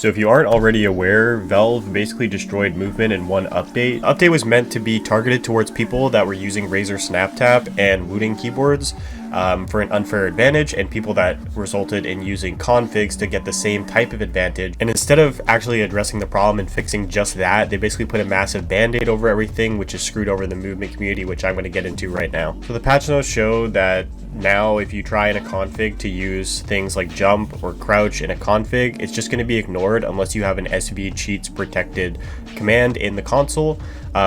So if you aren't already aware, Valve basically destroyed movement in one update. The update was meant to be targeted towards people that were using Razer SnapTap and Wooting keyboards for an unfair advantage, and people that resulted in using configs to get the same type of advantage. And instead of actually addressing the problem and fixing just that, they basically put a massive band-aid over everything, which is screwed over the movement community, which I'm going to get into right now. So the patch notes show that now if you try in a config to use things like jump or crouch in a config, it's just going to be ignored unless you have an SV cheats protected command in the console,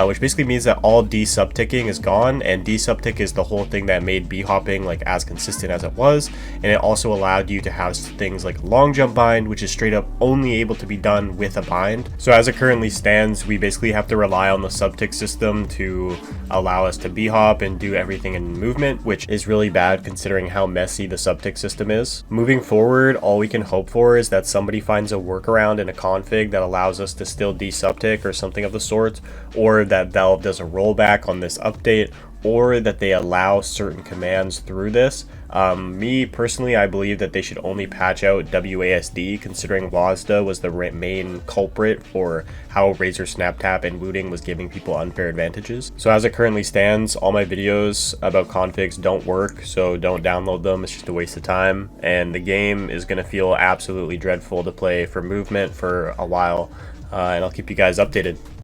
which basically means that all de-subticking is gone, and de-subtick is the whole thing that made b-hopping like as consistent as it was, and it also allowed you to have things like long jump bind, which is straight up only able to be done with a bind. So as it currently stands, we basically have to rely on the subtick system to allow us to b-hop and do everything in movement, which is really bad considering how messy the subtick system is. Moving forward, all we can hope for is that somebody finds a workaround in a config that allows us to still de-subtick or something of the sort, or that Valve does a rollback on this update, or that they allow certain commands through this. Me personally, I believe that they should only patch out WASD, considering WASD was the main culprit for how Razer SnapTap and Wooting was giving people unfair advantages. So as it currently stands, all my videos about configs don't work, so don't download them. It's just a waste of time, and the game is going to feel absolutely dreadful to play for movement for a while, and I'll keep you guys updated.